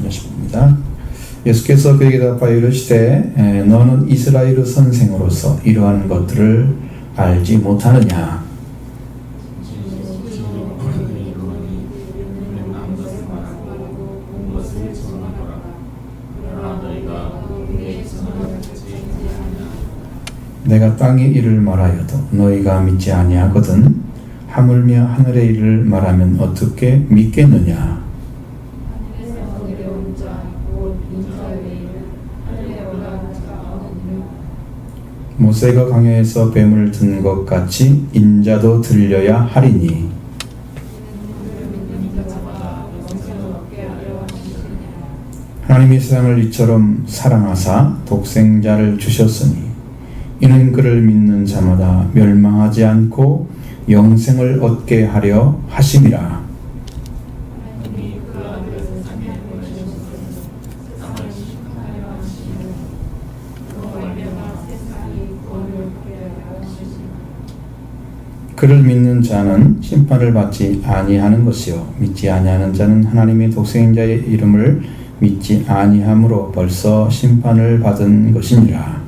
말씀입니다. 예수께서 그에게 답하여 이르시되 너는 이스라엘의 선생으로서 이러한 것들을 알지 못하느냐. 내가 땅의 일을 말하여도 너희가 믿지 아니하거든 하물며 하늘의 일을 말하면 어떻게 믿겠느냐. 모세가 강야에서 뱀을 든 것 같이 인자도 들려야 하리니. 하나님이 세상을 이처럼 사랑하사 독생자를 주셨으니 이는 그를 믿는 자마다 멸망하지 않고 영생을 얻게 하려 하심이라. 그를 믿는 자는 심판을 받지 아니하는 것이요 믿지 아니하는 자는 하나님의 독생자의 이름을 믿지 아니함으로 벌써 심판을 받은 것이니라.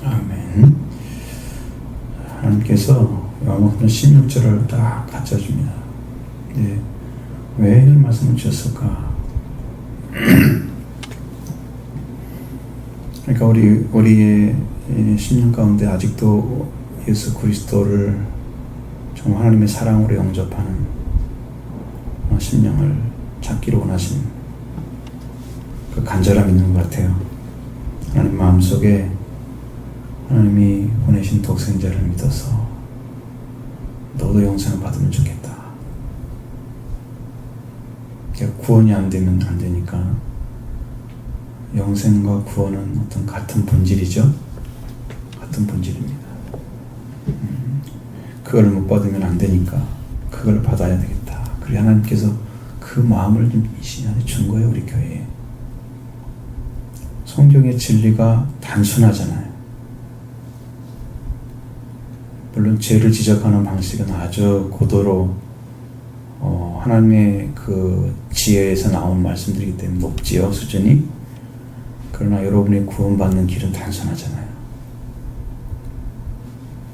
아멘. 하나님께서 요한복음 16절을 딱 갖춰줍니다. 네. 왜 이 말씀을 주셨을까? 그러니까 우리의 신령 가운데 아직도 예수 그리스도를 정말 하나님의 사랑으로 영접하는 심령을 찾기를 원하신 그 간절함이 있는 것 같아요. 하나님 마음속에 하나님이 보내신 독생자를 믿어서 너도 영생을 받으면 좋겠다. 구원이 안 되면 안 되니까 영생과 구원은 어떤 같은 본질이죠. 같은 본질입니다. 그걸 못 받으면 안 되니까 그걸 받아야 되겠다. 그래 하나님께서 그 마음을 좀 이 시간에 준 거예요. 우리 교회에. 성경의 진리가 단순하잖아요. 물론 죄를 지적하는 방식은 아주 고도로 하나님의 그 지혜에서 나온 말씀들이기 때문에 높지요, 수준이. 그러나 여러분이 구원받는 길은 단순하잖아요.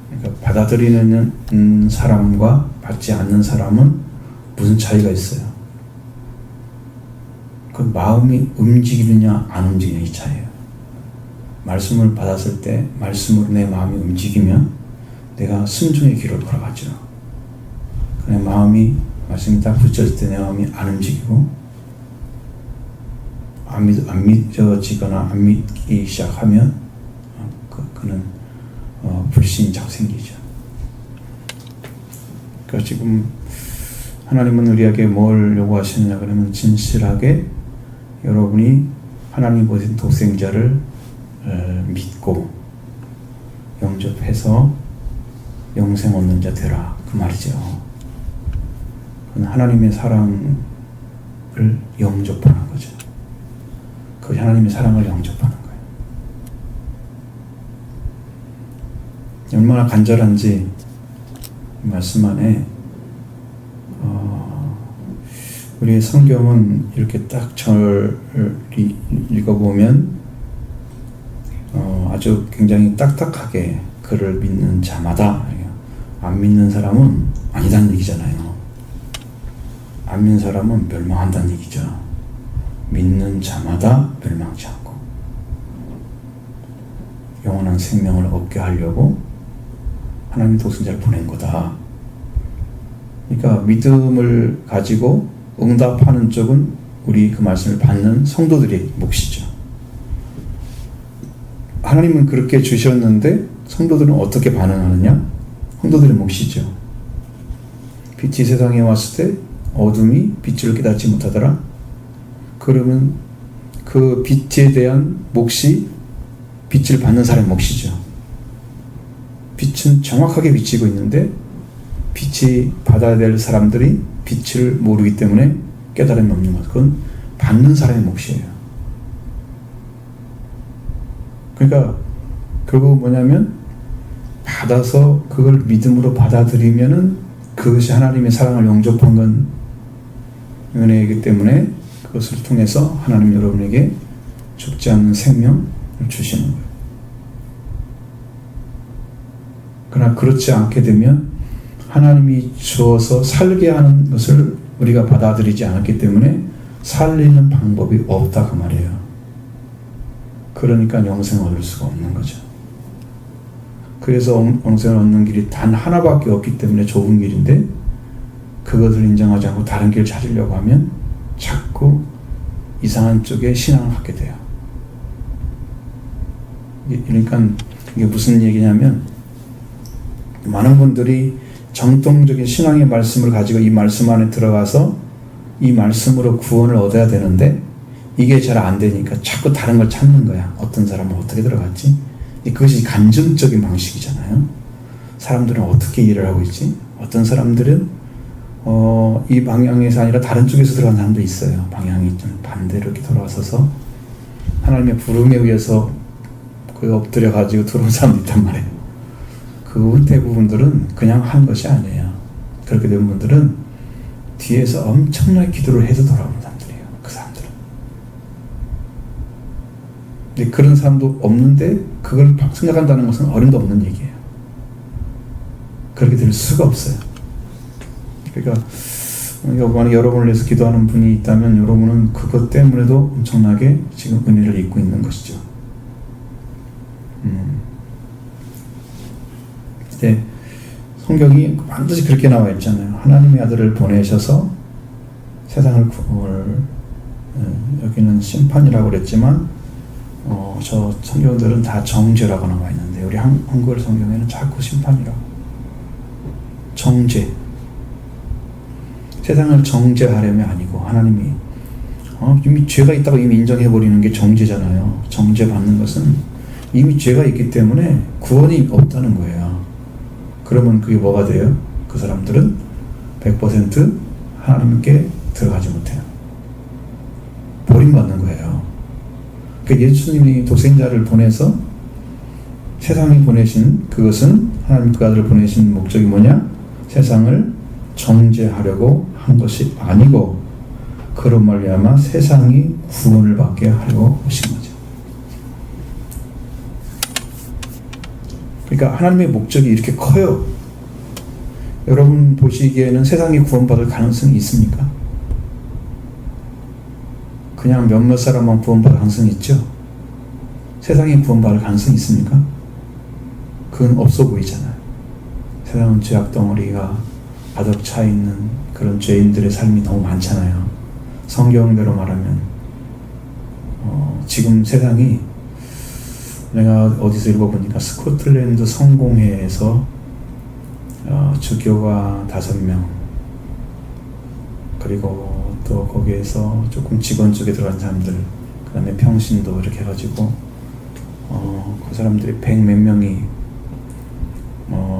그러니까 받아들이는 사람과 받지 않는 사람은 무슨 차이가 있어요? 그 마음이 움직이느냐 안 움직이느냐 이 차이예요. 말씀을 받았을 때 말씀으로 내 마음이 움직이면 내가 순종의 길을 걸어가죠. 내 마음이 말씀이 딱 붙였을 때 내 마음이 안 움직이고 안 믿어지거나 안 믿기 시작하면 그는 불신이 자꾸 생기죠. 그러니까 지금 하나님은 우리에게 뭘 요구하시느냐 그러면 진실하게 여러분이 하나님 보신 독생자를 믿고 영접해서 영생 얻는 자 되라 그 말이죠. 하나님의 사랑을 영접하는 거죠. 그 하나님의 사랑을 영접하는 거예요. 얼마나 간절한지 말씀 안에 우리의 성경은 이렇게 딱 절을 읽어보면 아주 굉장히 딱딱하게 그를 믿는 자마다, 안 믿는 사람은 아니다는 얘기잖아요. 안 믿는 사람은 멸망한다는 얘기죠. 믿는 자마다 멸망치 않고 영원한 생명을 얻게 하려고 하나님의 독생자를 보낸 거다. 그러니까 믿음을 가지고 응답하는 쪽은 우리 그 말씀을 받는 성도들의 몫이죠. 하나님은 그렇게 주셨는데 성도들은 어떻게 반응하느냐? 성도들의 몫이죠. 빛이 세상에 왔을 때 어둠이 빛을 깨닫지 못하더라. 그러면 그 빛에 대한 몫이 빛을 받는 사람의 몫이죠. 빛은 정확하게 비치고 있는데 빛이 받아야 될 사람들이 빛을 모르기 때문에 깨달음이 없는 것. 그건 받는 사람의 몫이에요. 그러니까 결국 뭐냐면 받아서 그걸 믿음으로 받아들이면은 그것이 하나님의 사랑을 영접한 건 은혜이기 때문에 그것을 통해서 하나님 여러분에게 죽지 않는 생명을 주시는 거예요. 그러나 그렇지 않게 되면 하나님이 주어서 살게 하는 것을 우리가 받아들이지 않았기 때문에 살리는 방법이 없다 그 말이에요. 그러니까 영생을 얻을 수가 없는 거죠. 그래서 영생을 얻는 길이 단 하나밖에 없기 때문에 좁은 길인데 그것을 인정하지 않고 다른 길을 찾으려고 하면 자꾸 이상한 쪽에 신앙을 갖게 돼요. 그러니까 이게 무슨 얘기냐면 많은 분들이 정통적인 신앙의 말씀을 가지고 이 말씀 안에 들어가서 이 말씀으로 구원을 얻어야 되는데 이게 잘 안 되니까 자꾸 다른 걸 찾는 거야. 어떤 사람은 어떻게 들어갔지? 그것이 간접적인 방식이잖아요. 사람들은 어떻게 일을 하고 있지? 어떤 사람들은 이 방향에서 아니라 다른 쪽에서 들어간 사람도 있어요. 방향이 좀 반대로 이렇게 돌아서서 하나님의 부름에 의해서 그 엎드려 가지고 들어온 사람도 있단 말이에요. 그 대부분들은 그냥 한 것이 아니에요. 그렇게 된 분들은 뒤에서 엄청나게 기도를 해서 돌아오는 사람들이에요. 그 사람들은. 근데 그런 사람도 없는데 그걸 생각한다는 것은 어림도 없는 얘기예요. 그렇게 될 수가 없어요. 그러니까 만약 여러분을 위해서 기도하는 분이 있다면 여러분은 그것 때문에도 엄청나게 지금 은혜를 입고 있는 것이죠. 네, 성경이 반드시 그렇게 나와 있잖아요. 하나님의 아들을 보내셔서 세상을 여기는 심판이라고 그랬지만 저 성경들은 다 정죄라고 나와 있는데 우리 한글 성경에는 자꾸 심판이라고. 정죄. 세상을 정죄하려면 아니고 하나님이 이미 죄가 있다고 이미 인정해버리는 게 정죄잖아요. 정죄받는 것은 이미 죄가 있기 때문에 구원이 없다는 거예요. 그러면 그게 뭐가 돼요? 그 사람들은 100% 하나님께 들어가지 못해요. 버림받는 거예요. 그러니까 예수님이 독생자를 보내서 세상에 보내신 그것은 하나님 그 아들을 보내신 목적이 뭐냐? 세상을 정죄하려고 한 것이 아니고 그로 말미암아 세상이 구원을 받게 하려고 오신 거죠. 그러니까 하나님의 목적이 이렇게 커요. 여러분 보시기에는 세상이 구원받을 가능성이 있습니까? 그냥 몇몇 사람만 구원받을 가능성이 있죠? 세상이 구원받을 가능성이 있습니까? 그건 없어 보이잖아요. 세상은 죄악 덩어리가 가득 차 있는 그런 죄인들의 삶이 너무 많잖아요. 성경대로 말하면 지금 세상이 내가 어디서 읽어보니까 스코틀랜드 성공회에서 주교가 5명 그리고 또 거기에서 조금 직원 쪽에 들어간 사람들 그 다음에 평신도 이렇게 해가지고 그 사람들이 100몇 명이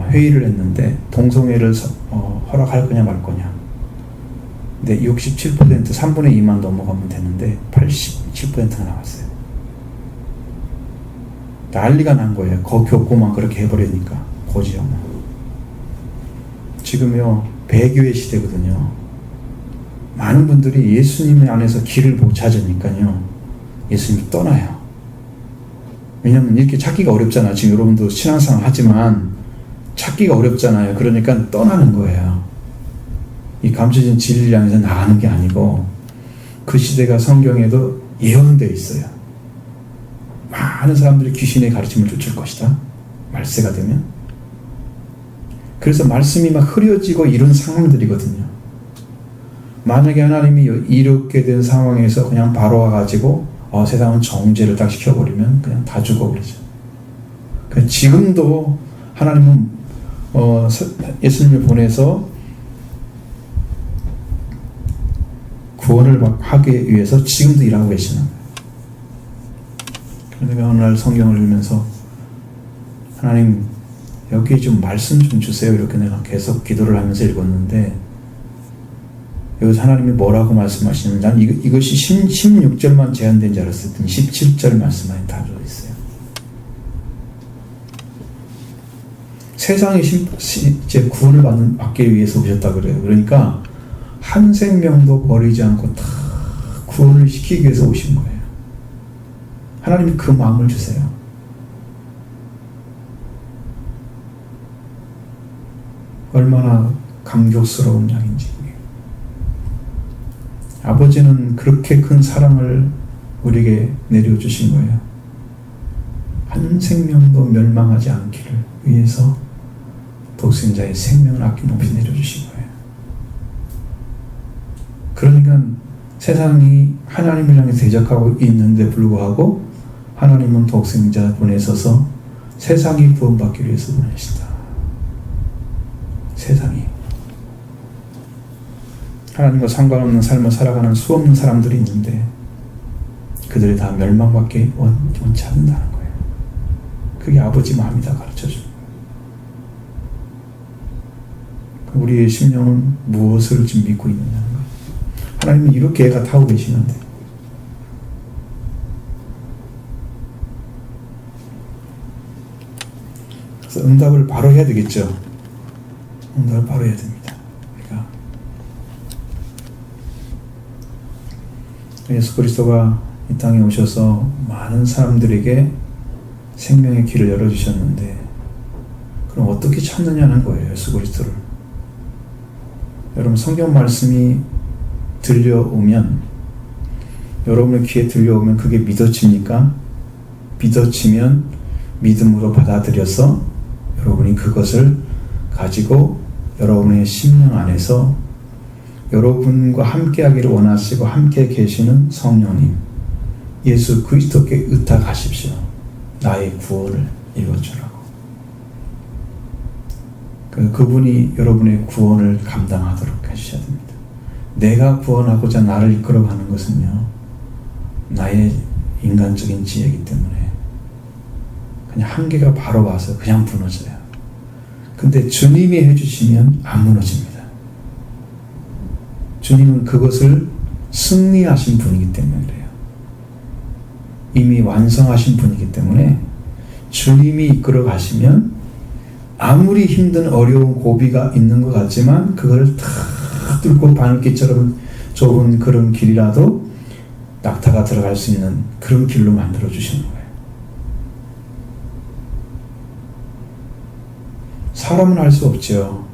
회의를 했는데 동성애를 허락할 거냐 말 거냐. 근데 67% 3분의 2만 넘어가면 되는데 87%가 나왔어요. 난리가 난 거예요. 거 겪고만 그렇게 해버리니까 고지요. 지금요 배교의 시대거든요. 많은 분들이 예수님 안에서 길을 못 찾으니까요 예수님이 떠나요. 왜냐면 이렇게 찾기가 어렵잖아요. 지금 여러분도 신앙생활 하지만 찾기가 어렵잖아요. 그러니까 떠나는 거예요. 이 감춰진 진리를 향해서 나가는 게 아니고 그 시대가 성경에도 예언되어 있어요. 많은 사람들이 귀신의 가르침을 쫓을 것이다. 말세가 되면. 그래서 말씀이 막 흐려지고 이런 상황들이거든요. 만약에 하나님이 이렇게 된 상황에서 그냥 바로 와가지고 세상은 정죄를 딱 시켜버리면 그냥 다 죽어버리죠. 그러니까 지금도 하나님은 예수님을 보내서 구원을 하기 위해서 지금도 일하고 계시는 거예요. 그러니까 어느 날 성경을 읽으면서 하나님 여기에 좀 말씀 좀 주세요 이렇게 내가 계속 기도를 하면서 읽었는데 여기서 하나님이 뭐라고 말씀하시냐면 난 이것이 16절만 제한된 줄 알았더니 17절 말씀만이 다 들어있어요. 세상의 이제 구원을 받기 위해서 오셨다 그래요. 그러니까 한 생명도 버리지 않고 다 구원을 시키기 위해서 오신 거예요. 하나님이 그 마음을 주세요. 얼마나 감격스러운 양인지. 아버지는 그렇게 큰 사랑을 우리에게 내려주신 거예요. 한 생명도 멸망하지 않기를 위해서 독생자의 생명을 아낌없이 내려주신 거예요. 그러니까 세상이 하나님을 향해 대적하고 있는데 불구하고 하나님은 독생자 보내셔서 세상이 구원받기 위해서 보내신다. 세상이. 하나님과 상관없는 삶을 살아가는 수없는 사람들이 있는데 그들이 다 멸망밖에 원치 않는다는 거예요. 그게 아버지 마음이다 가르쳐줍니다. 우리의 심령은 무엇을 지금 믿고 있느냐는 거예요. 하나님은 이렇게 애가 타고 계시는데 그래서 응답을 바로 해야 되겠죠. 응답을 바로 해야 됩니다. 예수 그리스도가 이 땅에 오셔서 많은 사람들에게 생명의 길을 열어주셨는데 그럼 어떻게 찾느냐는 거예요. 예수 그리스도를. 여러분 성경 말씀이 들려오면 여러분의 귀에 들려오면 그게 믿어집니까? 믿어지면 믿음으로 받아들여서 여러분이 그것을 가지고 여러분의 심령 안에서 여러분과 함께하기를 원하시고 함께 계시는 성령님 예수 그리스도께 의탁하십시오. 나의 구원을 이루어주라고. 그분이 여러분의 구원을 감당하도록 해주셔야 됩니다. 내가 구원하고자 나를 이끌어가는 것은요 나의 인간적인 지혜이기 때문에 그냥 한계가 바로 와서 그냥 무너져요. 근데 주님이 해주시면 안 무너집니다. 주님은 그것을 승리하신 분이기 때문에 그래요. 이미 완성하신 분이기 때문에 주님이 이끌어 가시면 아무리 힘든 어려운 고비가 있는 것 같지만 그걸 다 뚫고 바늘길처럼 좁은 그런 길이라도 낙타가 들어갈 수 있는 그런 길로 만들어 주시는 거예요. 사람은 할 수 없죠.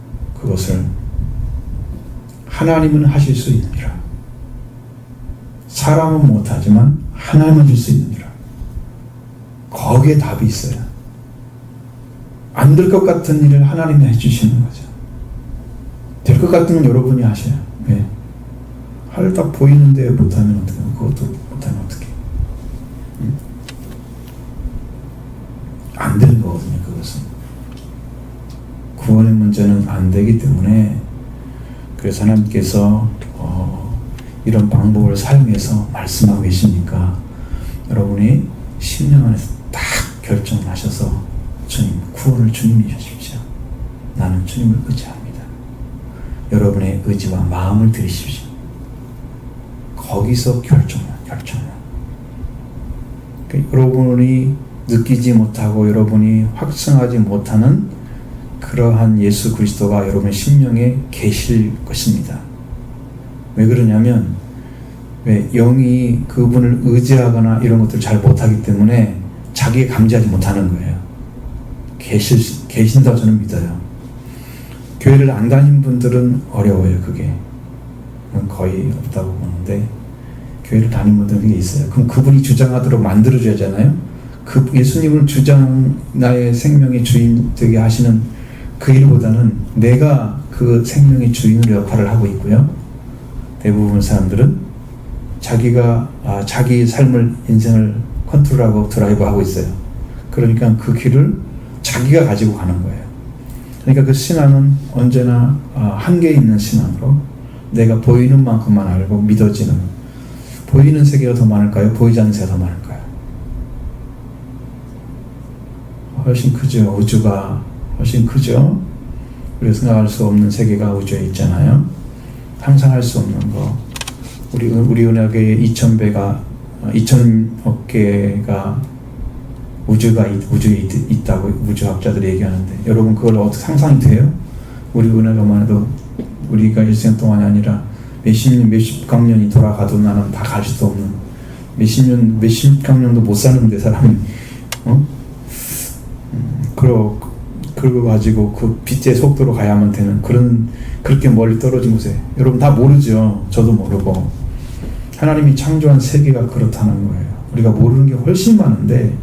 그것을. 하나님은 하실 수 있느니라. 사람은 못하지만 하나님은 줄 수 있느니라. 거기에 답이 있어요. 안 될 것 같은 일을 하나님이 해주시는 거죠. 될 것 같은 건 여러분이 하셔요. 왜? 하늘 딱 보이는데 못하면 어떡해? 그것도 못하면 어떡해? 안 되는 거거든요. 그것은. 구원의 문제는 안 되기 때문에 그래서 하나님께서 이런 방법을 사용해서 말씀하고 계시니까 여러분이 심령 안에서 딱 결정을 하셔서 주님, 구원을 주님이 주십시오. 나는 주님을 의지합니다. 여러분의 의지와 마음을 들이십시오. 거기서 결정을. 그러니까 여러분이 느끼지 못하고 여러분이 확증하지 못하는 그러한 예수 그리스도가 여러분의 심령에 계실 것입니다. 왜 그러냐면 영이 그분을 의지하거나 이런 것들을 잘 못하기 때문에 자기가 감지하지 못하는 거예요. 계신다고 저는 믿어요. 교회를 안 다닌 분들은 어려워요. 그게 거의 없다고 보는데 교회를 다닌 분들은 그게 있어요. 그럼 그분이 주장하도록 만들어줘야 하잖아요. 그 예수님을 나의 생명의 주인 되게 하시는 그 일보다는 내가 그 생명의 주인으로 역할을 하고 있고요. 대부분 사람들은 자기가 자기 삶을 인생을 컨트롤하고 드라이브하고 있어요. 그러니까 그 길을 자기가 가지고 가는 거예요. 그러니까 그 신앙은 언제나 한계 있는 신앙으로 내가 보이는 만큼만 알고 믿어지는 보이는 세계가 더 많을까요? 보이지 않는 세계가 더 많을까요? 훨씬 크죠. 우주가 훨씬 크죠. 우리가 생각할 수 없는 세계가 우주에 있잖아요. 상상할 수 없는 거. 우리 은하계에 2000억 개가 우주에 있다고 우주학자들이 얘기하는데, 여러분 그걸 어떻게 상상이 돼요? 우리 은혜로만 해도 우리가 일생 동안이 아니라 몇십억 년이 돌아가도 나는 다 갈 수도 없는, 몇십억 년도 못 사는데 사람이 그거 가지고 그 빛의 속도로 가야만 되는 그렇게 멀리 떨어진 곳에, 여러분 다 모르죠. 저도 모르고. 하나님이 창조한 세계가 그렇다는 거예요. 우리가 모르는 게 훨씬 많은데,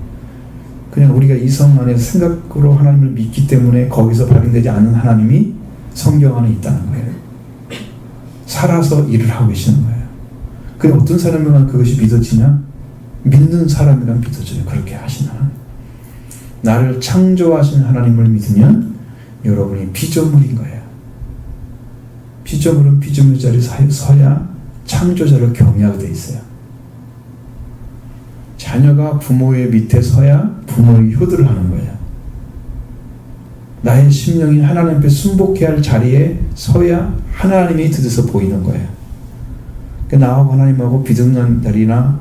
그냥 우리가 이성 안에서 생각으로 하나님을 믿기 때문에 거기서 발견되지 않는 하나님이 성경 안에 있다는 거예요. 살아서 일을 하고 계시는 거예요. 근데 어떤 사람이면 그것이 믿어지냐? 믿는 사람이란 믿어져요. 그렇게 하시는 하나님. 나를 창조하신 하나님을 믿으면 여러분이 피조물인 거예요. 피조물은 피조물 자리에 서야 창조자를 경외하게 돼 있어요. 자녀가 부모의 밑에 서야 부모의 효도를 하는 거예요. 나의 심령이 하나님 앞에 순복해야 할 자리에 서야 하나님이 드디어 보이는 거예요. 그러니까 나하고 하나님하고 비등한 자리나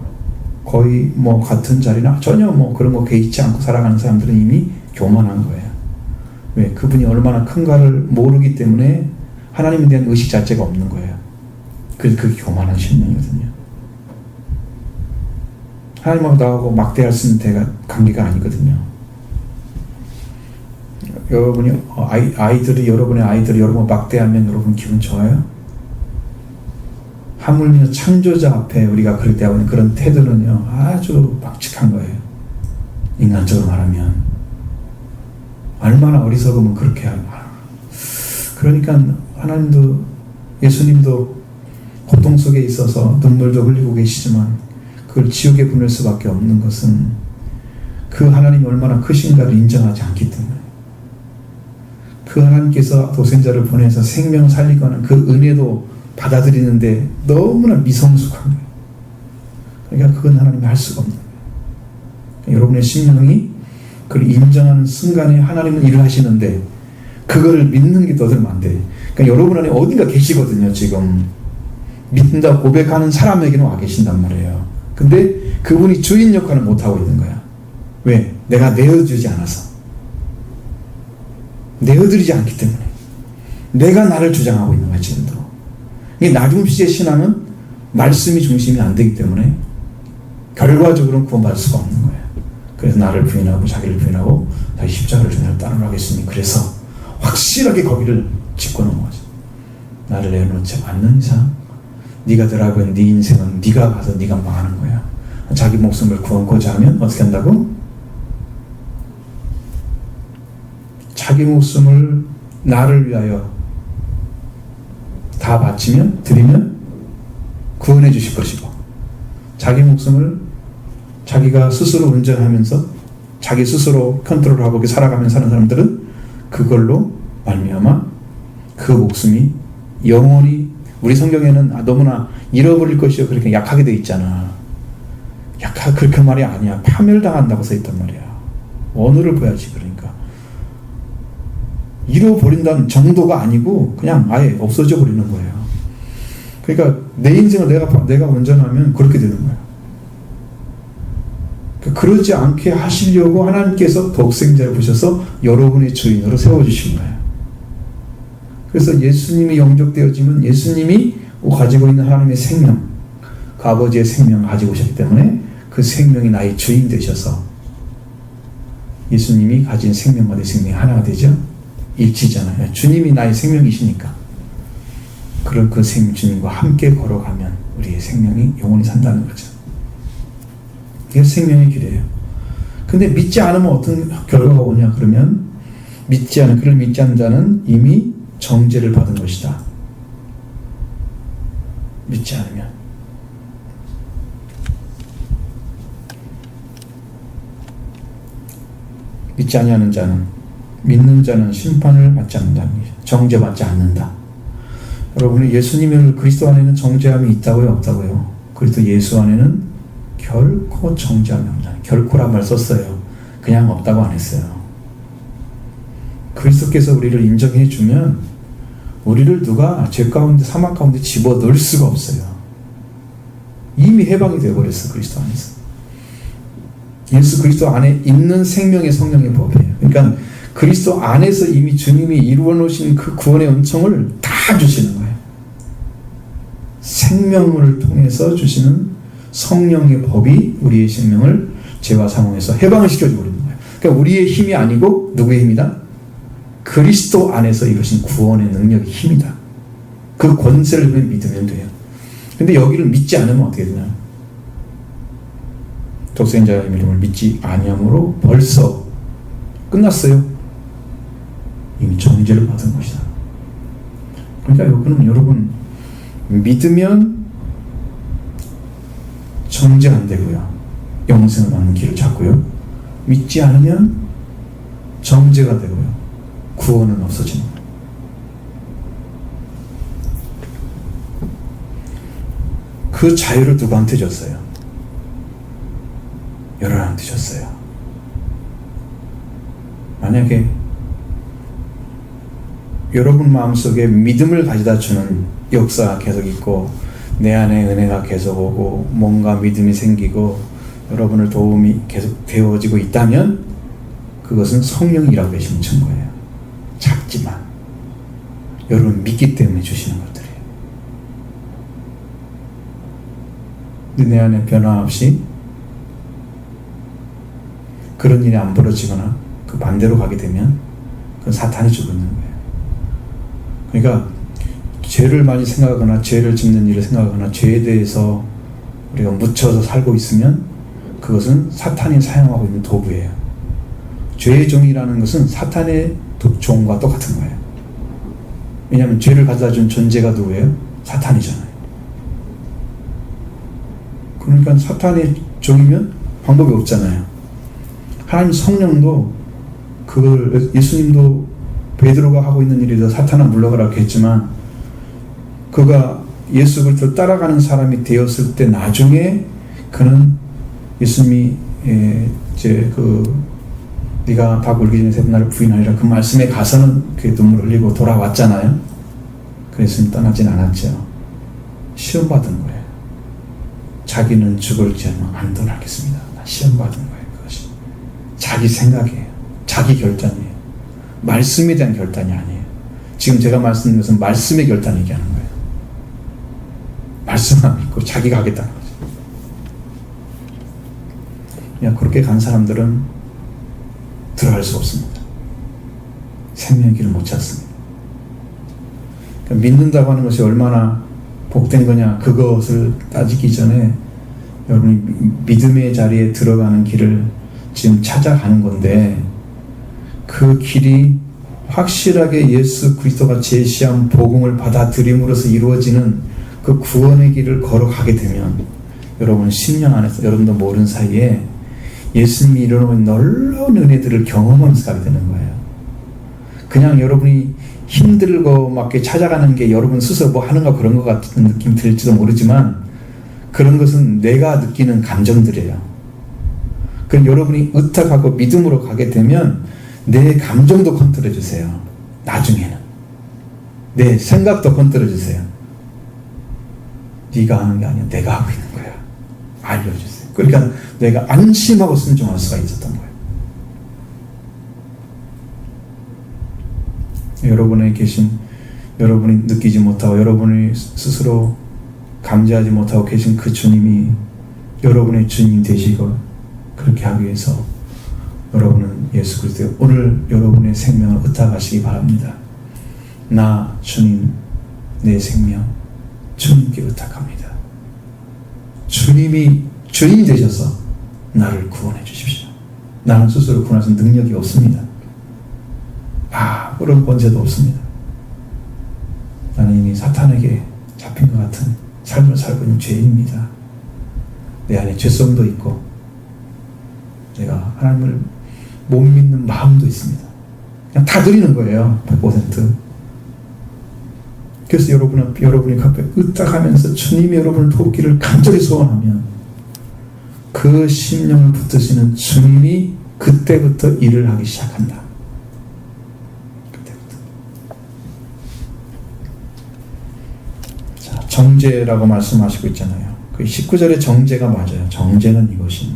거의 같은 자리나 전혀 그런 거 개의치 않고 살아가는 사람들은 이미 교만한 거예요. 왜? 그분이 얼마나 큰가를 모르기 때문에 하나님에 대한 의식 자체가 없는 거예요. 그래서 그게 교만한 심령이거든요. 하나님하고 나하고 막대할 수 있는 관계가 아니거든요. 여러분이 여러분의 아이들이 여러분 막대하면 여러분 기분 좋아요? 하물며 창조자 앞에 우리가 그럴 때 하는 그런 태도는요, 아주 박직한 거예요. 인간적으로 말하면 얼마나 어리석으면 그렇게 하나. 그러니까 하나님도, 예수님도 고통 속에 있어서 눈물도 흘리고 계시지만 그걸 지옥에 보낼 수밖에 없는 것은 그 하나님이 얼마나 크신가를 인정하지 않기 때문에. 그 하나님께서 독생자를 보내서 생명을 살리고 하는 그 은혜도 받아들이는데 너무나 미성숙한 거예요. 그러니까 그건 하나님이 할 수가 없는 거예요. 여러분의 심령이 그걸 인정하는 순간에 하나님은 일을 하시는데 그걸 믿는 게 너들 안 돼. 그러니까 여러분 안에 어딘가 계시거든요. 지금 믿는다고 고백하는 사람에게는 와 계신단 말이에요. 근데 그분이 주인 역할을 못하고 있는 거야. 왜? 내가 내어주지 않아서. 내어드리지 않기 때문에. 내가 나를 주장하고 있는 거야, 지금도. 나 중심의 신앙은 말씀이 중심이 안 되기 때문에 결과적으로는 구원받을 수가 없는 거예요. 그래서 나를 부인하고 자기를 부인하고 자기 십자가를 주님을 따르라겠으니, 그래서 확실하게 거기를 짚고 넘어가죠. 나를 내어놓지 않는 이상 네가 들어가고 네 인생은 네가 가서 네가 망하는 거야. 자기 목숨을 구원고자 하면 어떻게 한다고? 자기 목숨을 나를 위하여 다 바치면, 드리면 구원해 주실 것이고, 자기 목숨을 자기가 스스로 운전하면서 자기 스스로 컨트롤하고 살아가면서 사는 사람들은 그걸로 말미암아 그 목숨이 영원히, 우리 성경에는 너무나 잃어버릴 것이요 그렇게 약하게 돼 있잖아. 그렇게 말이 아니야. 파멸당한다고 써 있단 말이야. 언어를 봐야지. 그러니까 잃어버린다는 정도가 아니고 그냥 아예 없어져 버리는 거예요. 그러니까 내 인생을 내가 운전하면 그렇게 되는 거예요. 그러지 않게 하시려고 하나님께서 독생자를 보셔서 여러분의 주인으로 세워주신 거예요. 그래서 예수님이 영접되어지면 예수님이 가지고 있는 하나님의 생명, 그 아버지의 생명을 가지고 오셨기 때문에 그 생명이 나의 주인 되셔서 예수님이 가진 생명과 내 생명이 하나가 되죠. 일치잖아요. 주님이 나의 생명이시니까. 그런 그 주님과 함께 걸어가면 우리의 생명이 영원히 산다는 거죠. 이게 생명의 길이에요. 근데 믿지 않으면 어떤 결과가 오냐 그러면, 그를 믿지 않는 자는 이미 정죄를 받은 것이다. 믿지 않으면. 믿지 아니하는 자는, 믿는 자는 심판을 받지 않는다는 거죠. 정죄받지 않는다. 여러분이 예수님을, 그리스도 안에는 정죄함이 있다고요, 없다고요? 그리스도 예수 안에는 결코 정죄함이 없다. 결코란 말 썼어요. 그냥 없다고 안 했어요. 그리스도께서 우리를 인정해 주면 우리를 누가 죄 가운데, 사막 가운데 집어넣을 수가 없어요. 이미 해방이 되어버렸어, 그리스도 안에서. 예수 그리스도 안에 있는 생명의 성령의 법이에요. 그러니까 그리스도 안에서 이미 주님이 이루어 놓으신 그 구원의 은총을 다 주시는 거예요. 생명을 통해서 주시는 성령의 법이 우리의 생명을 죄와 사망에서 해방을 시켜주고 있는 거예요. 그러니까 우리의 힘이 아니고 누구의 힘이다? 그리스도 안에서 이루신 구원의 능력의 힘이다. 그 권세를 믿으면 돼요. 근데 여기를 믿지 않으면 어떻게 되냐? 독생자의 이름을 믿지 아니함으로 벌써 끝났어요. 이미 정죄를 받은 것이다. 그러니까 여기는 여러분 믿으면 정죄 안 되고요. 영생을 얻는 길을 찾고요. 믿지 않으면 정죄가 되고요. 구원은 없어지는 거예요. 그 자유를 누구한테 줬어요? 여러분한테 줬어요. 만약에 여러분 마음속에 믿음을 가져다 주는 역사가 계속 있고 내 안에 은혜가 계속 오고 뭔가 믿음이 생기고 여러분을 도움이 계속 되어지고 있다면 그것은 성령이라고 계시는 증거예요. 작지만 여러분 믿기 때문에 주시는 것들이에요. 근데 내 안에 변화 없이 그런 일이 안 벌어지거나 그 반대로 가게 되면 그건 사탄이 주고 있는 거예요. 그러니까 죄를 많이 생각하거나 죄를 짓는 일을 생각하거나 죄에 대해서 우리가 묻혀서 살고 있으면 그것은 사탄이 사용하고 있는 도구예요. 죄의 종이라는 것은 사탄의 종과 똑같은 거예요. 왜냐하면 죄를 가져다 준 존재가 누구예요? 사탄이잖아요. 그러니까 사탄의 종이면 방법이 없잖아요. 하나님 성령도 그걸 예수님도 베드로가 하고 있는 일이다 사탄아 물러가라고 했지만 그가 예수 그리스도를 따라가는 사람이 되었을 때 나중에 그는 예수님이 이제 네가 밥 울기 전에 세 번 나를 부인하리라 그 말씀에 가서는 그 눈물을 흘리고 돌아왔잖아요. 그래서 떠나진 않았죠. 시험 받은 거예요. 자기는 죽을지언정 안 떠나겠습니다. 시험 받은 거예요. 그것이 자기 생각이에요. 자기 결단이에요. 말씀에 대한 결단이 아니에요. 지금 제가 말씀드린 것은 말씀의 결단 얘기하는 거예요. 말씀만 믿고 자기가 하겠다는 거죠. 그냥 그렇게 간 사람들은 들어갈 수 없습니다. 생명의 길을 못 찾습니다. 그러니까 믿는다고 하는 것이 얼마나 복된 거냐 그것을 따지기 전에 여러분이 믿음의 자리에 들어가는 길을 지금 찾아가는 건데 그 길이 확실하게 예수 그리스도가 제시한 복음을 받아들임으로써 이루어지는 그 구원의 길을 걸어가게 되면 여러분 10년 안에서 여러분도 모르는 사이에 예수님이 이루어놓은 놀라운 은혜들을 경험하면서 가게 되는 거예요. 그냥 여러분이 힘들고 막 찾아가는 게 여러분 스스로 뭐 하는가 그런 것 같은 느낌이 들지도 모르지만 그런 것은 내가 느끼는 감정들이에요. 그럼 여러분이 의탁하고 믿음으로 가게 되면 내 감정도 컨트롤해 주세요. 나중에는 내 생각도 컨트롤해 주세요. 네가 하는 게 아니야. 내가 하고 있는 거야. 알려주세요. 그러니까 내가 안심하고 순종할 수가 있었던 거예요. 여러분에 계신 여러분이 느끼지 못하고 여러분이 스스로 감지하지 못하고 계신 그 주님이 여러분의 주님 되시고 그렇게 하기 위해서 여러분은 예수 그리스도의 오늘 여러분의 생명을 의탁하시기 바랍니다. 나 주님 내 생명 주님께 의탁합니다. 주님이 주인이 되셔서 나를 구원해 주십시오. 나는 스스로 구원할 수 있는 능력이 없습니다. 그런 권세도 없습니다. 나는 이미 사탄에게 잡힌 것 같은 삶을 살고 있는 죄인입니다. 내 안에 죄성도 있고 내가 하나님을 못 믿는 마음도 있습니다. 그냥 다 드리는 거예요. 100%. 그래서 여러분이 갑자기 의탁하면서 주님이 여러분을 돕기를 간절히 소원하면 그 심령을 붙드시는 주님이 그때부터 일을 하기 시작한다. 그때부터. 자, 정죄라고 말씀하시고 있잖아요. 그 19절의 정죄가 맞아요. 정죄는 이것이니.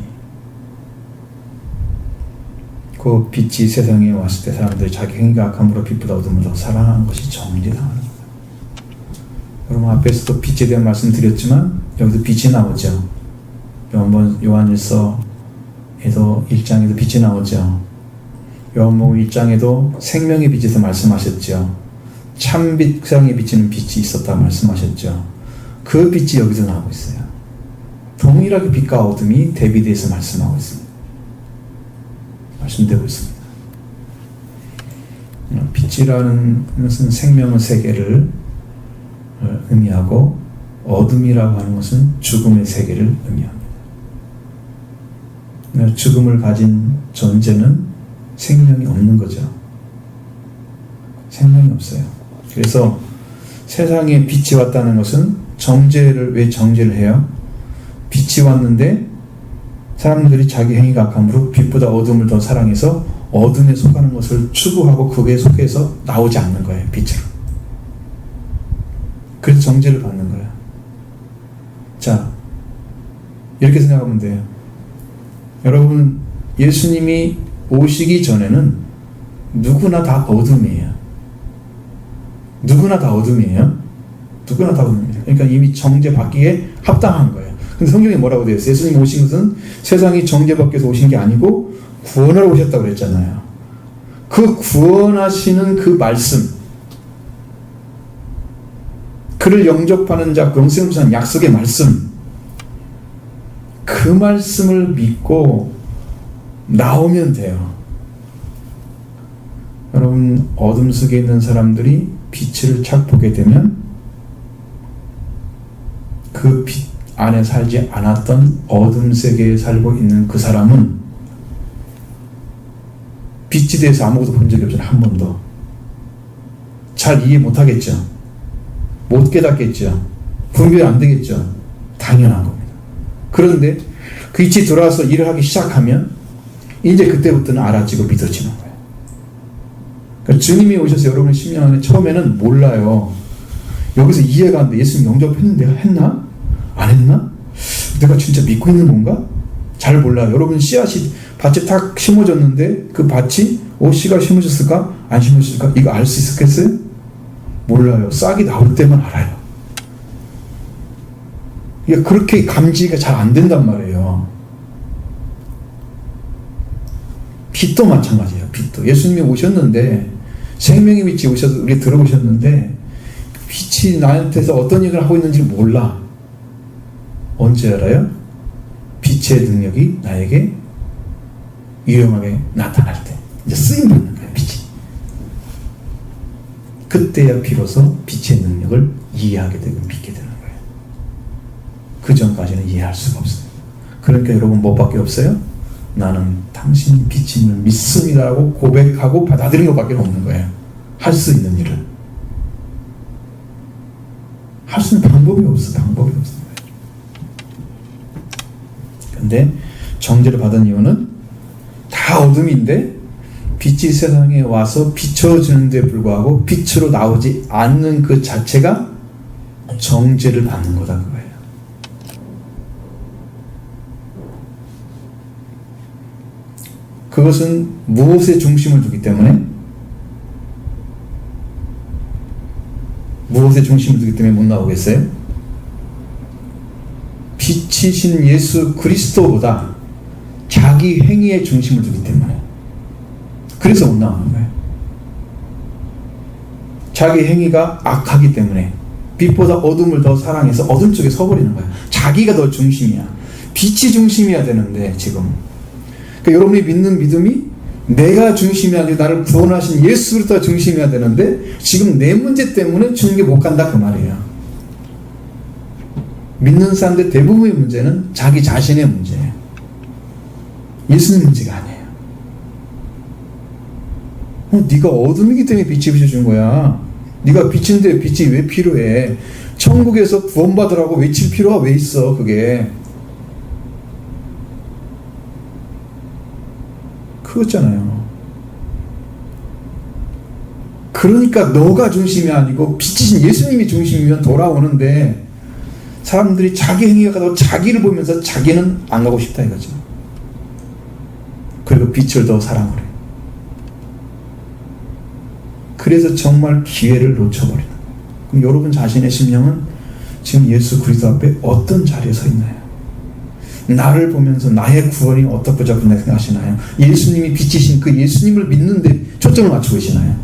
그 빛이 세상에 왔을 때 사람들이 자기 행위가 악함으로 빛보다 어둠을 더 사랑하는 것이 정죄당하는 거예요. 여러분 앞에서도 빛에 대한 말씀 드렸지만 여기서 빛이 나오죠. 요한일서에도 1장에도 빛이 나오죠. 요한복음 1장에도 생명의 빛에서 말씀하셨죠. 참빛, 세상에 비치는 빛이 있었다 말씀하셨죠. 그 빛이 여기서 나오고 있어요. 동일하게 빛과 어둠이 대비돼서 말씀하고 있습니다. 말씀되고 있습니다. 빛이라는 것은 생명의 세계를 의미하고 어둠이라고 하는 것은 죽음의 세계를 의미합니다. 죽음을 가진 존재는 생명이 없는 거죠. 생명이 없어요. 그래서 세상에 빛이 왔다는 것은 왜 정죄를 해요? 빛이 왔는데 사람들이 자기 행위가 악함으로 빛보다 어둠을 더 사랑해서 어둠에 속하는 것을 추구하고 그게 속해서 나오지 않는 거예요. 빛으로. 그래서 정죄를 받는 거예요. 자, 이렇게 생각하면 돼요. 여러분, 예수님이 오시기 전에는 누구나 다 어둠이에요. 누구나 다 어둠이에요. 누구나 다 어둠이에요. 그러니까 이미 정죄받기에 합당한 거예요. 근데 성경에 뭐라고 되어 있어요? 예수님이 오신 것은 세상이 정죄받기 위해서 오신 게 아니고 구원하러 오셨다고 그랬잖아요. 그 구원하시는 그 말씀, 그를 영접하는 자, 영생을 주신 약속의 말씀, 그 말씀을 믿고 나오면 돼요. 여러분, 어둠 속에 있는 사람들이 빛을 착 보게 되면 그 빛 안에 살지 않았던 어둠 세계에 살고 있는 그 사람은 빛에 대해서 아무것도 본 적이 없잖아요. 한 번도. 잘 이해 못하겠죠. 못 깨닫겠죠. 분별이 안 되겠죠. 당연한 겁니다. 그런데 그 빛이 들어와서 일을 하기 시작하면 이제 그때부터는 알아지고 믿어지는 거예요. 그러니까 주님이 오셔서 여러분의 10년 안에 처음에는 몰라요. 여기서 이해가 안 돼. 예수님 영접했는데 했나? 안 했나? 내가 진짜 믿고 있는 건가? 잘 몰라요. 여러분 씨앗이 밭에 탁 심어졌는데 그 밭이 씨가 심어졌을까? 안 심어졌을까? 이거 알 수 있었겠어요? 몰라요. 싹이 나올 때만 알아요. 이게 그렇게 감지가 잘 안 된단 말이에요. 빛도 마찬가지예요. 빛도. 예수님이 오셨는데 생명의 빛이 오셔서 우리 들어오셨는데 빛이 나한테서 어떤 일을 하고 있는지 몰라. 언제 알아요? 빛의 능력이 나에게 유용하게 나타날 때 이제 쓰임받는 거예요. 빛이. 그때야 비로소 빛의 능력을 이해하게 되고 믿게 되는 거예요. 그 전까지는 이해할 수가 없어요. 그러니까 여러분 뭐밖에 없어요? 나는 당신이 빛임을 믿습니다라고 고백하고 받아들이는 것밖에 없는 거예요. 할 수 있는 일을. 할 수 있는 방법이 없어. 방법이 없어. 근데 정죄를 받은 이유는 다 어둠인데 빛이 세상에 와서 비춰주는데 불구하고 빛으로 나오지 않는 그 자체가 정죄를 받는 거다 그거예요. 그것은 무엇에 중심을 두기 때문에 못 나오겠어요? 빛이신 예수 그리스도보다 자기 행위에 중심을 두기 때문에 그래서 못 나오는 거예요. 자기 행위가 악하기 때문에 빛보다 어둠을 더 사랑해서 어둠 쪽에 서버리는 거예요. 자기가 더 중심이야. 빛이 중심이어야 되는데 지금 그러니까 여러분이 믿는 믿음이 내가 중심이 아니라 나를 구원하신 예수 그리스도가 중심이어야 되는데 지금 내 문제 때문에 주는 게 못 간다 그 말이에요. 믿는 사람들 대부분의 문제는 자기 자신의 문제예요. 예수님 문제가 아니에요. 네가 어둠이기 때문에 빛이 비춰준 거야. 네가 빛인데 빛이 왜 필요해? 천국에서 구원받으라고 외칠 필요가 왜 있어 그게. 그거잖아요. 그러니까 너가 중심이 아니고 빛이신 예수님이 중심이면 돌아오는데 사람들이 자기 행위가 가도 자기를 보면서 자기는 안 가고 싶다 이거죠. 그리고 빛을 더 사랑을 해. 그래서 정말 기회를 놓쳐버리는 거예요. 그럼 여러분 자신의 심령은 지금 예수 그리스도 앞에 어떤 자리에 서 있나요? 나를 보면서 나의 구원이 어떻게 잡힌다 생각하시나요? 예수님이 빛이신 그 예수님을 믿는데 초점을 맞추고 계시나요?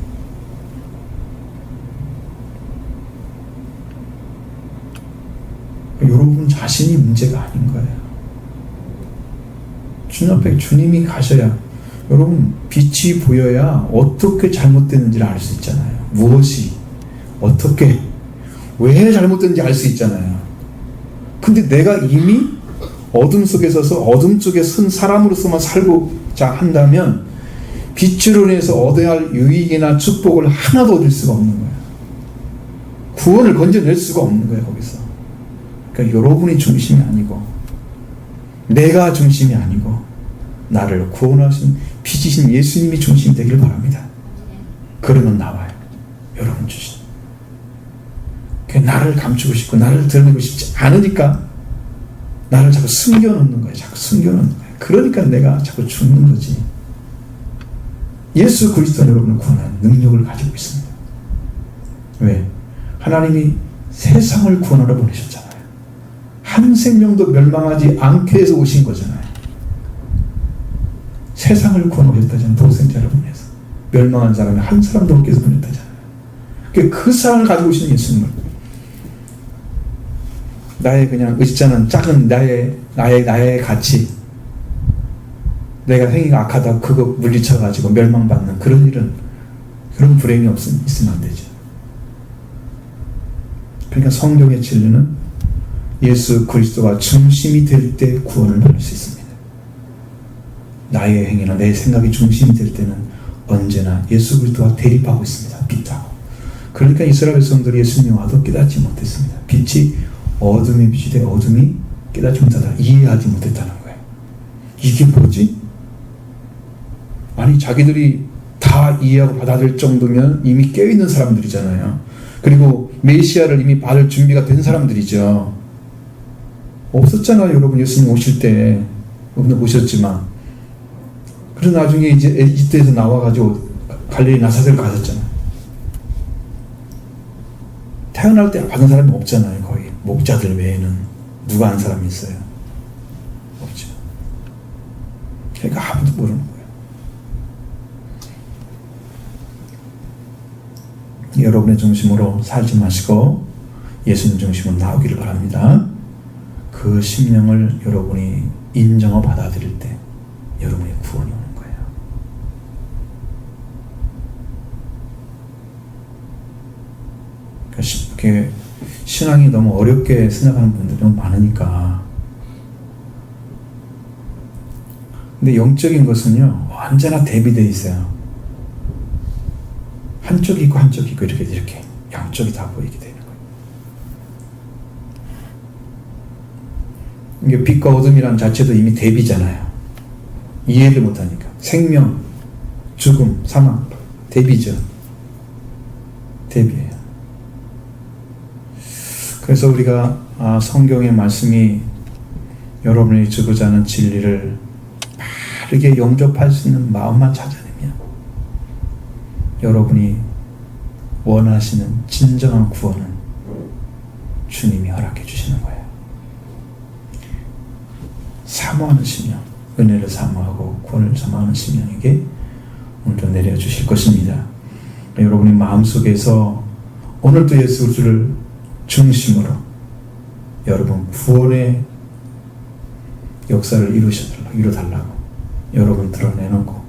여러분 자신이 문제가 아닌 거예요. 주님 앞에 주님이 가셔야, 여러분 빛이 보여야 어떻게 잘못됐는지를 알 수 있잖아요. 무엇이 어떻게 왜 잘못됐는지 알 수 있잖아요. 근데 내가 이미 어둠 속에 서서 어둠 쪽에 선 사람으로서만 살고자 한다면 빛으로 인해서 얻어야 할 유익이나 축복을 하나도 얻을 수가 없는 거예요. 구원을 건져낼 수가 없는 거예요. 거기서. 그러니까 여러분이 중심이 아니고 내가 중심이 아니고 나를 구원하신 빛이신 예수님이 중심이 되길 바랍니다. 그러면 나와요. 여러분 주신. 나를 감추고 싶고 나를 드러내고 싶지 않으니까 나를 자꾸 숨겨놓는 거예요. 자꾸 숨겨놓는 거예요. 그러니까 내가 자꾸 죽는 거지. 예수 그리스도는 여러분을 구원하는 능력을 가지고 있습니다. 왜? 하나님이 세상을 구원하러 보내셨잖아요. 한 생명도 멸망하지 않게 해서 오신 거잖아요. 세상을 구원하셨다잖아요. 독생자를 보내서. 멸망한 사람이 한 사람도 없게 해서 보냈다잖아요. 그 사랑을 가지고 오신 예수님을 나의 그냥 의지자는 작은 나의 가치, 내가 행위가 악하다 그거 물리쳐가지고 멸망받는 그런 일은, 그런 불행이 있으면 안 되죠. 그러니까 성경의 진리는 예수 그리스도가 중심이 될 때 구원을 받을 수 있습니다. 나의 행위나 내 생각이 중심이 될 때는 언제나 예수 그리스도와 대립하고 있습니다. 빛하고. 그러니까 이스라엘 백성들이 예수님이 와도 깨닫지 못했습니다. 빛이 어둠의 빛이 되 어둠이 깨닫지 못하다, 이해하지 못했다는 거예요. 이게 뭐지? 아니 자기들이 다 이해하고 받아들일 정도면 이미 깨어있는 사람들이잖아요. 그리고 메시아를 이미 받을 준비가 된 사람들이죠. 없었잖아요. 여러분 예수님 오실 때. 여러분들 보셨지만. 그래서 나중에 이제 이집트에서 나와가지고 갈릴리 나사렛을 가셨잖아요. 태어날 때 받은 사람이 없잖아요. 거의 목자들 외에는 누가 안 사람이 있어요? 없죠. 그러니까 아무도 모르는 거예요. 여러분의 중심으로 살지 마시고 예수님 중심으로 나오기를 바랍니다. 그 심령을 여러분이 인정하고 받아들일 때 여러분의 구원이 오는 거예요. 그러니까 신앙이 너무 어렵게 생각하는 분들이 너무 많으니까. 근데 영적인 것은요 언제나 대비되어 있어요. 한쪽이 있고 한쪽이 있고 이렇게 양쪽이 다 보이게 되는 거예요. 이게 빛과 어둠이란 자체도 이미 대비잖아요. 이해를 못하니까. 생명, 죽음, 사망 대비죠. 대비예요. 그래서 우리가 성경의 말씀이 여러분이 주고자 하는 진리를 바르게 영접할 수 있는 마음만 찾아내면 여러분이 원하시는 진정한 구원은 주님이 허락해 주시는 거예요. 사모하는 심령, 은혜를 사모하고 구원을 사모하는 심령에게 오늘도 내려주실 것입니다. 여러분이 마음속에서 오늘도 예수 그리스도를 중심으로 여러분 구원의 역사를 이루달라고 여러분 드러내놓고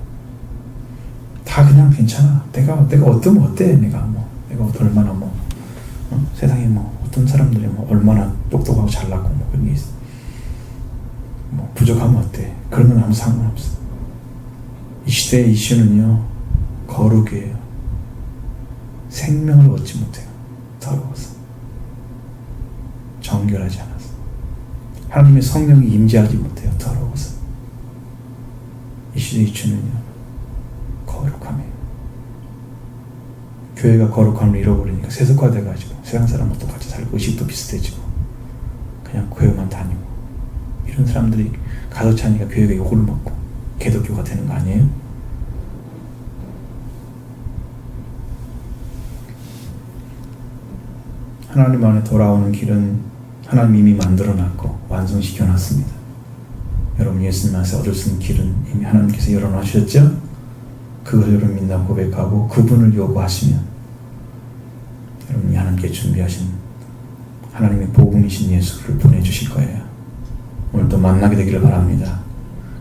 다 그냥 괜찮아. 내가 어떠면 어때? 내가 얼마나 세상에 어떤 사람들이 얼마나 똑똑하고 잘나고 그런 게 있어. 부족하면 어때? 그런 건 아무 상관없어. 이 시대의 이슈는요 거룩이에요. 생명을 얻지 못해요. 더러워서. 정결하지 않아서. 하나님의 성령이 임재하지 못해요. 더러워서. 이 시대의 이슈는요 거룩함이에요. 교회가 거룩함을 잃어버리니까 세속화돼가지고 세상 사람과 똑같이 살고 의식도 비슷해지고 그냥 교회만 다니고 이런 사람들이 가득 차니까 교회가 욕을 먹고 개독교가 되는 거 아니에요? 하나님 안에 돌아오는 길은 하나님 이미 만들어놨고 완성시켜놨습니다. 여러분 예수님 안에서 얻을 수 있는 길은 이미 하나님께서 열어놓으셨죠? 그걸 여러분 믿나 고백하고 그분을 요구하시면 여러분이 하나님께 준비하신 하나님의 복음이신 예수를 보내주실 거예요. 오늘도 만나게 되기를 바랍니다.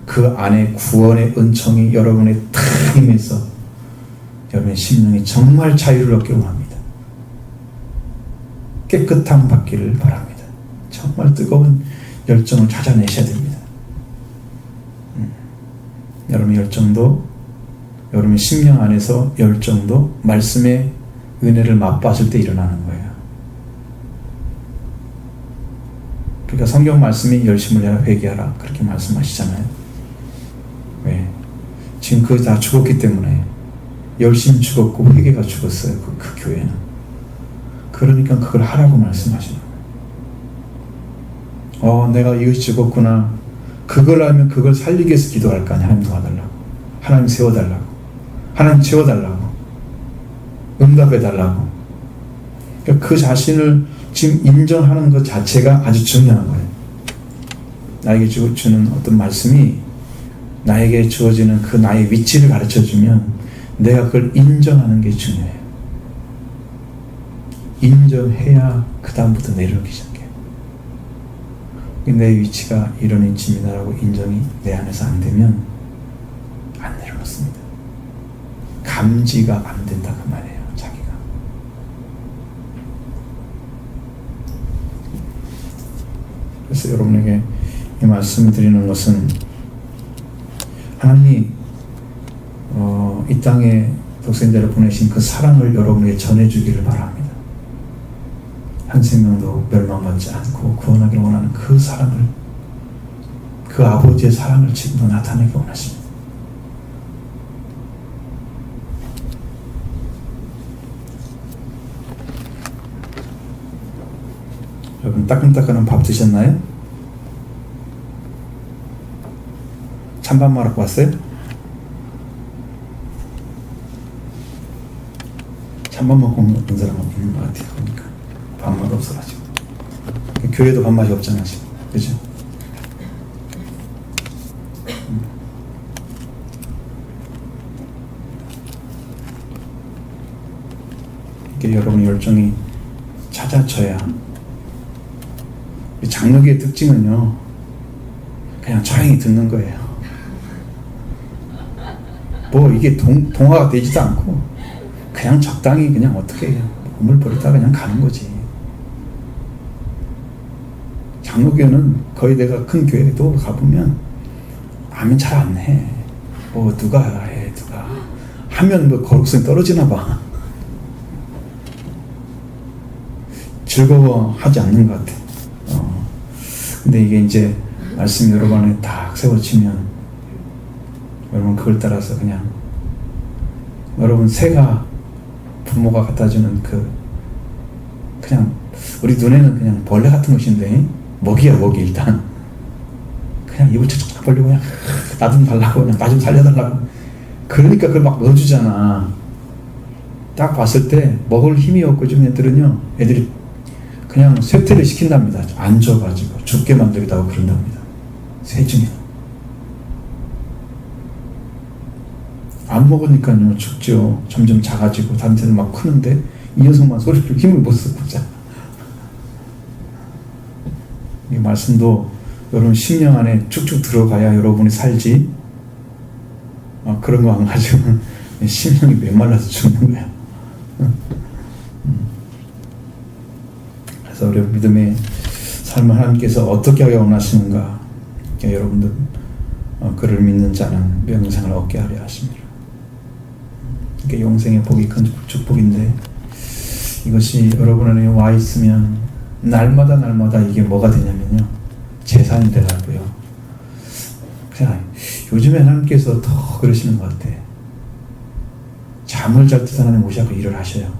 그 안에 구원의 은총이 여러분의 다 임해서 여러분의 심령이 정말 자유를 얻기를 원합니다. 깨끗함 받기를 바랍니다. 정말 뜨거운 열정을 찾아내셔야 됩니다. 여러분의 열정도 여러분의 심령 안에서 열정도 말씀의 은혜를 맛봤을 때 일어나는 거예요. 그러니까 성경 말씀이 열심을 내라 회개하라 그렇게 말씀하시잖아요. 왜? 지금 그거 다 죽었기 때문에 열심 죽었고 회개가 죽었어요. 그 교회는. 그러니까 그걸 하라고 말씀하시는 거예요. 내가 이것이 죽었구나. 그걸 알면 그걸 살리기 위해서 기도할 거 아니야. 하나님 도와달라고. 하나님 세워달라고. 하나님 채워달라고. 응답해달라고. 그러니까 그 자신을 지금 인정하는 것 자체가 아주 중요한 거예요. 나에게 주는 어떤 말씀이 나에게 주어지는 그 나의 위치를 가르쳐주면 내가 그걸 인정하는 게 중요해요. 인정해야 그 다음부터 내려오기 시작해요. 내 위치가 이런 위치입니다라고 인정이 내 안에서 안 되면 안 내려놓습니다. 감지가 안 된다 그 말이에요. 자기가. 그래서 여러분에게 이 말씀을 드리는 것은 하나님이 이 땅에 독생자를 보내신 그 사랑을 여러분에게 전해주기를 바랍니다. 한 생명도 멸망받지 않고 구원하기를 원하는 그 사랑을, 그 아버지의 사랑을 지금도 나타내기 원하십니다. 여러분 따끈따끈한 밥 드셨나요? 찬밥 말하고 왔어요? 찬밥 먹고 먹는 사람은 있는 것 같아요. 그러니까 밥맛 없어가지고 교회도 밥맛이 없잖아 지금. 그죠? 이렇게 여러분의 열정이 찾아져야. 장로교의 특징은요 그냥 조용히 듣는 거예요. 뭐 이게 동화가 되지도 않고 그냥 적당히 그냥 어떻게 해요. 몸을 버리다가 그냥 가는 거지. 장로교는 거의 내가 큰 교회도 가보면 아멘 잘 안 해. 뭐 누가 해. 누가 하면 뭐 거룩성이 떨어지나 봐. 즐거워하지 않는 것 같아. 근데 이게 이제 말씀이 여러 번에 딱 세워지면 여러분 그걸 따라서 그냥 여러분 새가 부모가 갖다주는 그냥 우리 눈에는 그냥 벌레 같은 것인데 먹이야 먹이. 일단 그냥 입을 척척 벌리고 그냥 나 좀 달라고 그냥 나 좀 살려달라고. 그러니까 그걸 막 넣어주잖아. 딱 봤을 때 먹을 힘이 없고 좀 애들은요 애들이 그냥 쇠퇴를 시킨답니다. 안 줘가지고 죽게 만들기도 하고 그런답니다. 새 중에 안 먹으니까요 죽죠. 점점 작아지고 다른 새는 막 크는데 이 녀석만 소리를 힘을 못 쓰고 있잖아. 이 말씀도 여러분 심령 안에 쭉쭉 들어가야 여러분이 살지. 그런 거 안 가지고는 심령이 메말라서 죽는 거야. 그래서 우리 믿음의 삶을 하나님께서 어떻게 하여 원하시는가. 여러분들 그를 믿는 자는 영생을 얻게 하려 하십니다. 이게 영생의 복이 큰 축복인데 이것이 여러분 안에 와 있으면 날마다 이게 뭐가 되냐면요 재산이 되라고요. 그냥 요즘에 하나님께서 더 그러시는 것 같아. 잠을 잘 때 하나님 오셔서 일을 하셔요.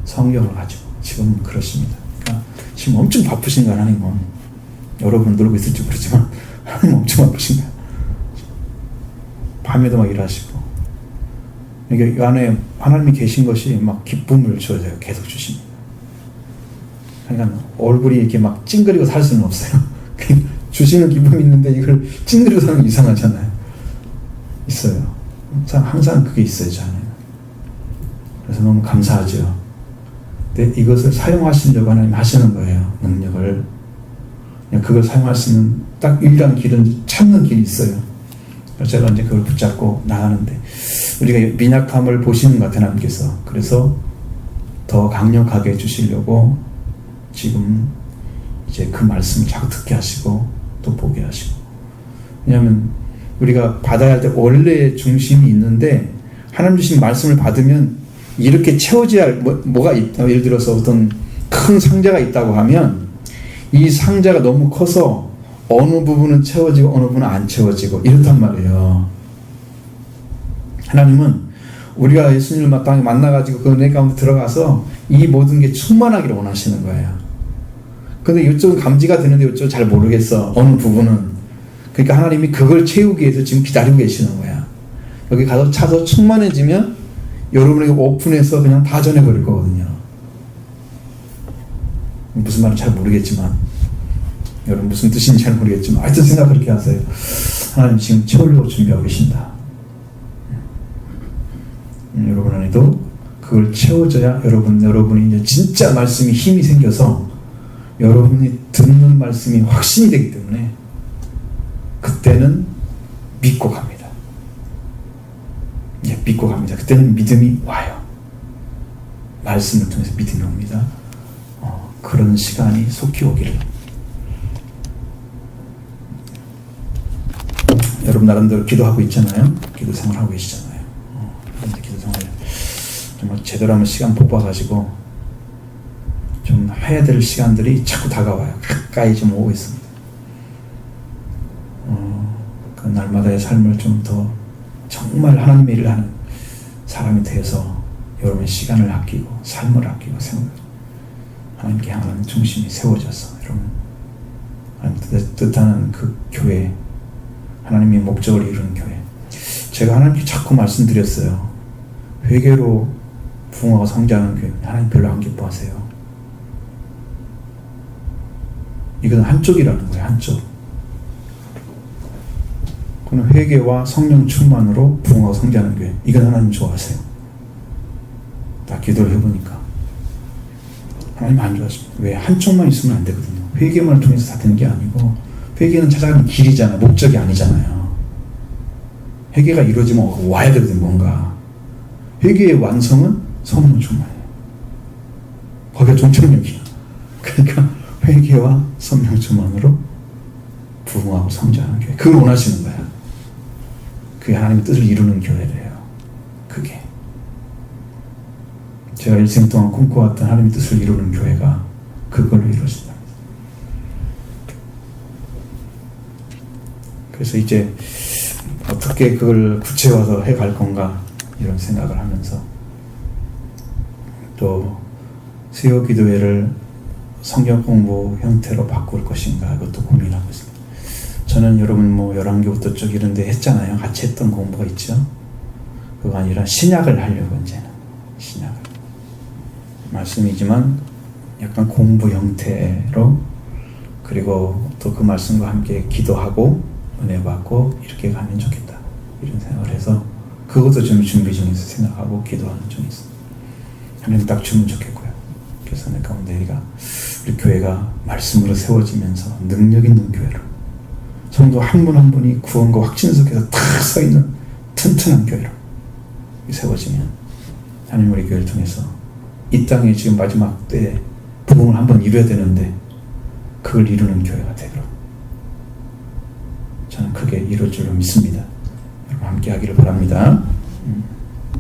성경을 가지고 지금 그렇습니다. 그러니까 지금 엄청 바쁘신 거야. 하나님은 여러분 놀고 있을지 모르지만 하나님 엄청 바쁘신 거야. 밤에도 막 일하시고 이게 이 안에 하나님이 계신 것이 막 기쁨을 주어져요. 계속 주십니다. 그러니까 얼굴이 이렇게 막 찡그리고 살 수는 없어요. 주시는 기쁨이 있는데 이걸 찡그리고 사는 게 이상하잖아요. 있어요. 항상 그게 있어요, 저는. 그래서 너무 감사하죠. 근데 이것을 사용하시려고 하나님 하시는 거예요. 능력을. 그걸 사용할 수 있는 딱 유일한 길은 찾는 길이 있어요. 그래서 제가 이제 그걸 붙잡고 나가는데, 우리가 미약함을 보시는 것 같아요, 하나님께서. 그래서 더 강력하게 해주시려고 지금 이제 그 말씀을 자꾸 듣게 하시고 또 보게 하시고. 왜냐하면 우리가 받아야 할 때 원래 중심이 있는데, 하나님 주신 말씀을 받으면 이렇게 채워져야 할 뭐가 있다. 예를 들어서 어떤 큰 상자가 있다고 하면 이 상자가 너무 커서 어느 부분은 채워지고 어느 부분은 안 채워지고 이렇단 말이에요. 하나님은 우리가 예수님을 땅에 만나가지고 그 은혜 가운데 들어가서 이 모든 게 충만하기를 원하시는 거예요. 근데 이쪽은 감지가 되는데 이쪽은 잘 모르겠어. 어느 부분은. 그러니까 하나님이 그걸 채우기 위해서 지금 기다리고 계시는 거야. 여기 가서 차서 충만해지면 여러분에게 오픈해서 그냥 다 전해버릴 거거든요. 무슨 말인지 잘 모르겠지만, 여러분 무슨 뜻인지 잘 모르겠지만 하여튼 생각 그렇게 하세요. 하나님 지금 채우려고 준비하고 계신다. 여러분 안에도 그걸 채워져야 여러분이 이제 진짜 말씀이 힘이 생겨서 여러분이 듣는 말씀이 확신이 되기 때문에 그때는 믿고 갑니다. 믿고 갑니다. 그때는 믿음이 와요. 말씀을 통해서 믿음이 옵니다. 그런 시간이 속히 오기를. 여러분 나름대로 기도하고 있잖아요. 기도 생활하고 계시잖아요. 기도 생활 정말 제대로 한번 시간 뽑아가지고 좀 해야 될 시간들이 자꾸 다가와요. 가까이 좀 오고 있습니다. 그 날마다의 삶을 좀 더 정말 하나님의 일을 하는 사람이 되어서 여러분의 시간을 아끼고 삶을 아끼고 하나님께 향하는 중심이 세워져서 여러분 하나님 뜻하는 그 교회, 하나님의 목적을 이루는 교회. 제가 하나님께 자꾸 말씀드렸어요. 회개로 부흥하고 성장하는 교회 하나님 별로 안 기뻐하세요. 이건 한쪽이라는 거예요. 한쪽. 그는 회개와 성령 충만으로 부흥하고 성장하는 교회. 이건 하나님 좋아하세요. 다 기도를 해보니까 하나님 안 좋아하십니다. 왜? 한쪽만 있으면 안 되거든요. 회개만을 통해서 다 되는 게 아니고, 회개는 찾아가는 길이잖아요. 목적이 아니잖아요. 회개가 이루어지면 와야 되거든요. 뭔가. 회개의 완성은 성령 충만이에요. 거기가 종착역이에요. 그러니까 회개와 성령 충만으로 부흥하고 성장하는 교회. 그걸 원하시는 거야. 그게 하나님의 뜻을 이루는 교회래요. 그게. 제가 일생 동안 꿈꿔왔던 하나님의 뜻을 이루는 교회가 그걸로 이루어진다. 그래서 이제 어떻게 그걸 구체화해서 해갈 건가 이런 생각을 하면서 또 수요 기도회를 성경 공부 형태로 바꿀 것인가 이것도 고민하고 있습니다. 저는 여러분 열왕기부터 쭉 이런 데 했잖아요. 같이 했던 공부가 있죠. 그거 아니라 신약을 하려고 이제는 신약을. 말씀이지만 약간 공부 형태로, 그리고 또 그 말씀과 함께 기도하고 은혜 받고 이렇게 가면 좋겠다 이런 생각을 해서 그것도 좀 준비 중에서 생각하고 기도하는 중에 있습니다. 하나님 딱 주면 좋겠고요. 그래서 내 가운데 우리 교회가 말씀으로 세워지면서 능력 있는 교회로, 성도 한 분 한 분이 구원과 확신 속에서 탁 서있는 튼튼한 교회로 세워지면 하나님 우리 교회를 통해서 이 땅에 지금 마지막 때에 부흥을 한번 이루어야 되는데 그걸 이루는 교회가 되도록 저는 크게 이룰 줄로 믿습니다. 여러분 함께 하기를 바랍니다.